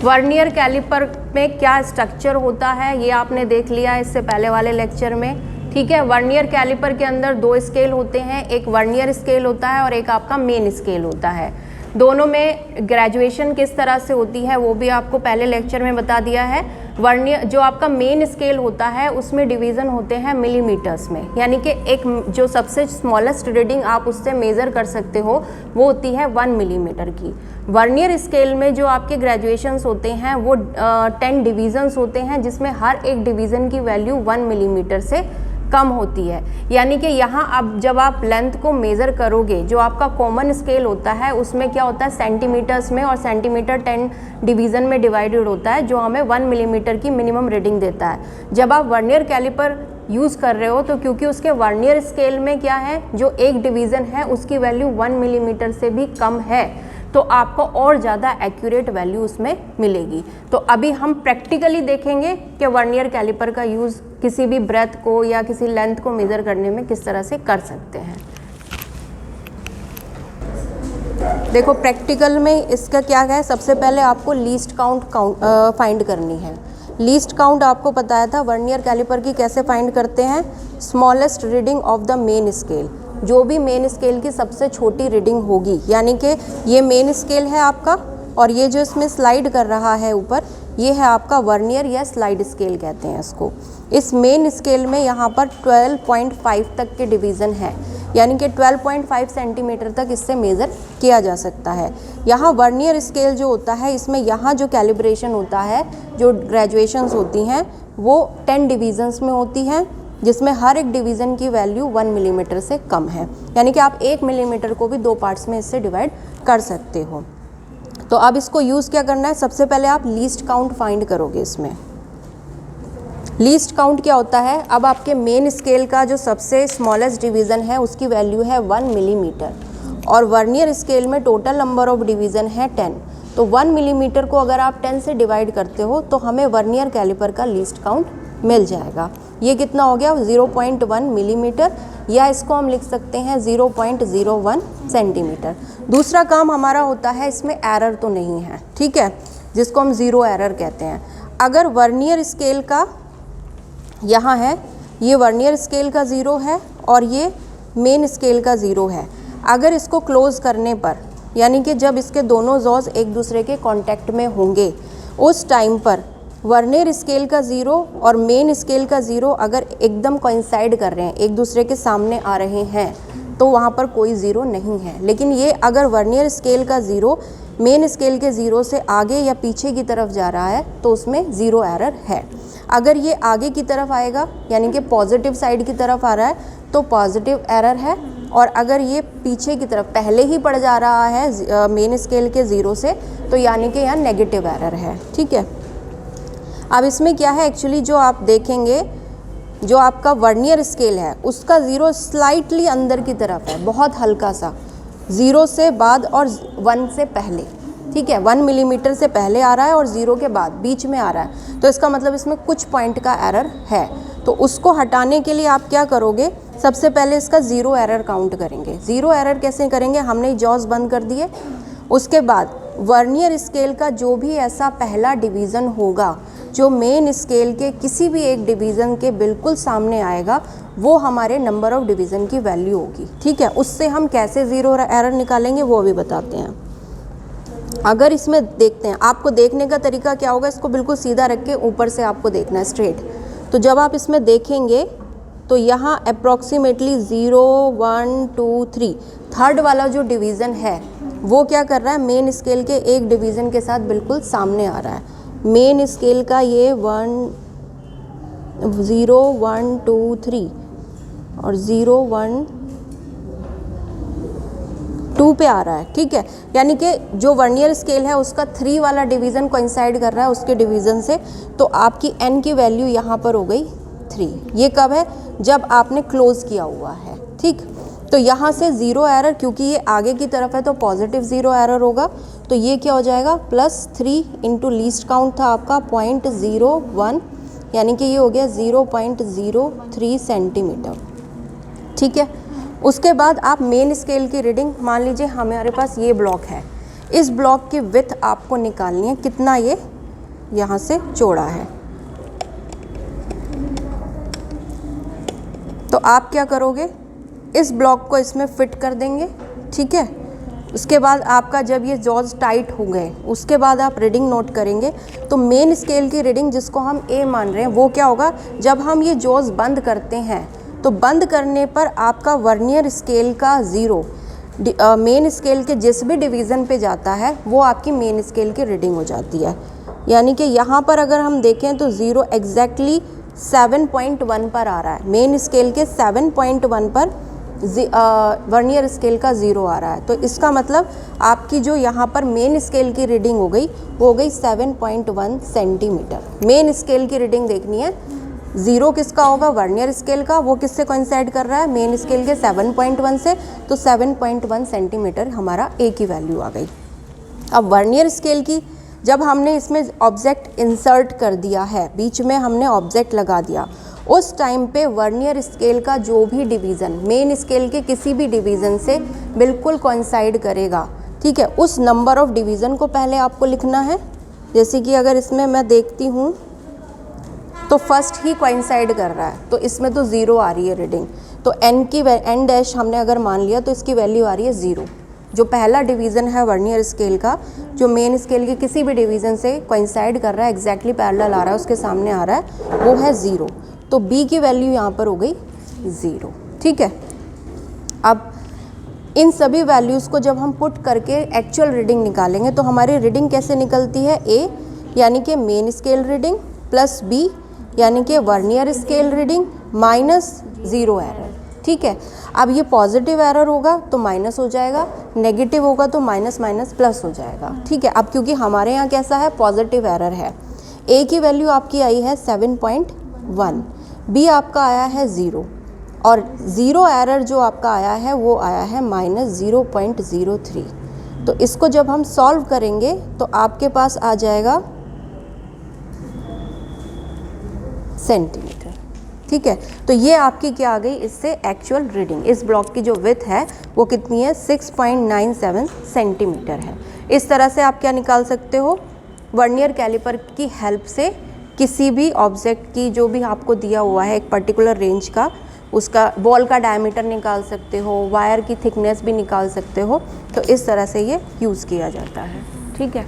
Vernier caliper में क्या structure होता है ये आपने देख लिया है इससे पहले वाले लेक्चर में, ठीक है। वर्नियर कैलिपर के अंदर दो स्केल होते हैं, एक वर्नियर स्केल होता है और एक आपका मेन स्केल होता है। दोनों में ग्रेजुएशन किस तरह से होती है वो भी आपको पहले लेक्चर में बता दिया है। वर्नियर जो आपका मेन स्केल होता है उसमें डिवीज़न होते हैं मिलीमीटर्स में, यानी कि एक जो सबसे स्मॉलेस्ट रीडिंग आप उससे मेज़र कर सकते हो वो होती है 1 मिलीमीटर की। वर्नियर स्केल में जो आपके ग्रेजुएशंस होते हैं वो 10 डिवीज़न्स होते हैं, जिसमें हर एक डिवीज़न की वैल्यू 1 मिलीमीटर से कम होती है। यानी कि यहाँ अब जब आप लेंथ को मेज़र करोगे, जो आपका कॉमन स्केल होता है उसमें क्या होता है सेंटीमीटर्स में, और सेंटीमीटर 10 डिवीज़न में डिवाइडेड होता है, जो हमें 1 मिलीमीटर की मिनिमम रीडिंग देता है। जब आप वर्नियर कैलिपर यूज़ कर रहे हो तो क्योंकि उसके वर्नियर स्केल में क्या है, जो एक डिवीज़न है उसकी वैल्यू 1 मिलीमीटर से भी कम है, तो आपको और ज़्यादा एक्यूरेट वैल्यू उसमें मिलेगी। तो अभी हम प्रैक्टिकली देखेंगे कि वर्नियर कैलिपर का यूज़ किसी भी ब्रेथ को या किसी लेंथ को मेज़र करने में किस तरह से कर सकते हैं। देखो प्रैक्टिकल में इसका क्या है, सबसे पहले आपको लीस्ट काउंट फाइंड करनी है। लीस्ट काउंट आपको बताया था वर्नियर कैलिपर की कैसे फाइंड करते हैं, smallest reading of the main scale, जो भी मेन स्केल की सबसे छोटी रीडिंग होगी, यानी कि ये मेन स्केल है आपका और ये जो इसमें स्लाइड कर रहा है ऊपर ये है आपका वर्नियर या स्लाइड स्केल कहते हैं इसको। इस मेन स्केल में यहाँ पर 12.5 तक के डिवीज़न है, यानी कि 12.5 सेंटीमीटर तक इससे मेज़र किया जा सकता है। यहाँ वर्नियर स्केल जो होता है इसमें यहाँ जो कैलिब्रेशन होता है, जो ग्रेजुएशंस होती हैं वो 10 डिवीज़न्स में होती हैं, जिसमें हर एक डिवीज़न की वैल्यू 1 मिलीमीटर से कम है, यानी कि आप 1 मिलीमीटर को भी दो पार्ट्स में इससे डिवाइड कर सकते हो। तो अब इसको यूज़ क्या करना है, सबसे पहले आप लीस्ट काउंट फाइंड करोगे। इसमें लीस्ट काउंट क्या होता है, अब आपके मेन स्केल का जो सबसे स्मॉलेस्ट डिवीज़न है उसकी वैल्यू है 1 मिलीमीटर और वर्नियर स्केल में टोटल नंबर ऑफ डिवीज़न है 10। तो 1 मिलीमीटर को अगर आप 10 से डिवाइड करते हो तो हमें वर्नियर कैलिपर का लीस्ट काउंट मिल जाएगा। ये कितना हो गया 0.1 मिलीमीटर, या इसको हम लिख सकते हैं 0.01 सेंटीमीटर। दूसरा काम हमारा होता है, इसमें एरर तो नहीं है, ठीक है, जिसको हम ज़ीरो एरर कहते हैं। अगर वर्नियर स्केल का यहाँ है, ये वर्नियर स्केल का ज़ीरो है और ये मेन स्केल का ज़ीरो है, अगर इसको क्लोज़ करने पर, यानी कि जब इसके दोनों जॉज एक दूसरे के कांटेक्ट में होंगे उस टाइम पर वर्नियर स्केल का ज़ीरो और मेन स्केल का ज़ीरो अगर एकदम कोइंसाइड कर रहे हैं, एक दूसरे के सामने आ रहे हैं, तो वहाँ पर कोई ज़ीरो नहीं है। लेकिन ये अगर वर्नियर स्केल का ज़ीरो मेन स्केल के ज़ीरो से आगे या पीछे की तरफ जा रहा है तो उसमें ज़ीरो एरर है। अगर ये आगे की तरफ आएगा, यानी कि पॉजिटिव साइड की तरफ आ रहा है, तो पॉजिटिव एरर है, और अगर ये पीछे की तरफ पहले ही पड़ जा रहा है मेन स्केल के ज़ीरो से, तो यानी कि यहाँ नेगेटिव एरर है, ठीक है। अब इसमें क्या है, एक्चुअली जो आप देखेंगे, जो आपका वर्नियर स्केल है उसका ज़ीरो स्लाइटली अंदर की तरफ है, बहुत हल्का सा, ज़ीरो से बाद और 1 से पहले, ठीक है, 1 मिलीमीटर से पहले आ रहा है और ज़ीरो के बाद बीच में आ रहा है, तो इसका मतलब इसमें कुछ पॉइंट का एरर है। तो उसको हटाने के लिए आप क्या करोगे, सबसे पहले इसका ज़ीरो एरर काउंट करेंगे। ज़ीरो एरर कैसे करेंगे, हमने जॉज बंद कर दिए, उसके बाद वर्नियर स्केल का जो भी ऐसा पहला डिवीज़न होगा जो मेन स्केल के किसी भी एक डिवीज़न के बिल्कुल सामने आएगा, वो हमारे नंबर ऑफ़ डिवीज़न की वैल्यू होगी, ठीक है। उससे हम कैसे ज़ीरो एरर निकालेंगे वो भी बताते हैं। अगर इसमें देखते हैं, आपको देखने का तरीका क्या होगा, इसको बिल्कुल सीधा रख के ऊपर से आपको देखना है स्ट्रेट। तो जब आप इसमें देखेंगे तो यहाँ अप्रॉक्सीमेटली 0, 1, 2, 3 थर्ड वाला जो डिवीज़न है वो क्या कर रहा है, मेन स्केल के एक डिवीज़न के साथ बिल्कुल सामने आ रहा है। मेन स्केल का ये 1, 0, 1, 2, 3 और 0, 1, 2 पे आ रहा है, ठीक है। यानी कि जो वर्नियर स्केल है उसका 3 वाला डिवीज़न कोइंसाइड कर रहा है उसके डिवीज़न से, तो आपकी n की वैल्यू यहाँ पर हो गई 3। ये कब है, जब आपने क्लोज़ किया हुआ है, ठीक। तो यहाँ से ज़ीरो एरर, क्योंकि ये आगे की तरफ है तो पॉजिटिव ज़ीरो एरर होगा, तो ये क्या हो जाएगा +3 इंटू लीस्ट काउंट था आपका 0.01, यानी कि ये हो गया 0.03 सेंटीमीटर, ठीक है। उसके बाद आप मेन स्केल की रीडिंग, मान लीजिए हमारे पास ये ब्लॉक है, इस ब्लॉक की विड्थ आपको निकालनी है, कितना ये यहाँ से चौड़ा है। तो आप क्या करोगे, इस ब्लॉक को इसमें फिट कर देंगे, ठीक है। उसके बाद आपका जब ये जॉज टाइट हो गए, उसके बाद आप रीडिंग नोट करेंगे। तो मेन स्केल की रीडिंग जिसको हम ए मान रहे हैं वो क्या होगा, जब हम ये जॉज बंद करते हैं तो बंद करने पर आपका वर्नियर स्केल का 0 मेन स्केल के जिस भी डिवीज़न पे जाता है वो आपकी मेन स्केल की रीडिंग हो जाती है। यानी कि यहाँ पर अगर हम देखें तो 0 एग्जैक्टली 7.1 पर आ रहा है, मेन स्केल के 7.1 पर वर्नियर स्केल का 0 आ रहा है। तो इसका मतलब आपकी जो यहाँ पर मेन स्केल की रीडिंग हो गई वो हो गई 7.1 सेंटीमीटर। मेन स्केल की रीडिंग देखनी है, 0 किसका होगा, वर्नियर स्केल का, वो किससे कोइंसाइड कर रहा है, मेन स्केल के 7.1 से। तो 7.1 सेंटीमीटर हमारा ए की वैल्यू आ गई। अब वर्नियर स्केल की जब हमने इसमें ऑब्जेक्ट इंसर्ट कर दिया है, बीच में हमने ऑब्जेक्ट लगा दिया, उस टाइम पे वर्नियर स्केल का जो भी डिवीज़न मेन स्केल के किसी भी डिवीज़न से बिल्कुल कोइंसाइड करेगा, ठीक है, उस नंबर ऑफ डिवीज़न को पहले आपको लिखना है। जैसे कि अगर इसमें मैं देखती हूँ तो फर्स्ट ही कोइंसाइड कर रहा है, तो इसमें तो 0 आ रही है रीडिंग। तो एन डैश हमने अगर मान लिया तो इसकी वैल्यू आ रही है 0। जो पहला डिवीज़न है वर्नियर स्केल का, जो मेन स्केल के किसी भी डिवीज़न से कोइंसाइड कर रहा है, एग्जैक्टली पैरेलल आ रहा है, उसके सामने आ रहा है, वो है 0। तो बी की वैल्यू यहाँ पर हो गई 0, ठीक है। अब इन सभी वैल्यूज़ को जब हम पुट करके एक्चुअल रीडिंग निकालेंगे तो हमारी रीडिंग कैसे निकलती है, ए यानी कि main scale reading plus B यानी कि vernier scale reading minus 0 error, ठीक है। अब ये पॉजिटिव एरर होगा तो माइनस हो जाएगा, नेगेटिव होगा तो माइनस माइनस प्लस हो जाएगा, ठीक है। अब क्योंकि हमारे यहाँ कैसा है, पॉजिटिव एरर है। ए की वैल्यू आपकी आई है 7.1, बी आपका आया है 0 और 0 एरर जो आपका आया है वो आया है -0.03। तो इसको जब हम सॉल्व करेंगे तो आपके पास आ जाएगा सेंटीमीटर, ठीक है। तो ये आपकी क्या आ गई, इससे एक्चुअल रीडिंग, इस ब्लॉक की जो विड्थ है वो कितनी है, 6.97 सेंटीमीटर है। इस तरह से आप क्या निकाल सकते हो, वर्नियर कैलिपर की हेल्प से किसी भी ऑब्जेक्ट की जो भी आपको दिया हुआ है एक पर्टिकुलर रेंज का, उसका बॉल का डायमीटर निकाल सकते हो, वायर की थिकनेस भी निकाल सकते हो। तो इस तरह से ये यूज़ किया जाता है, ठीक है।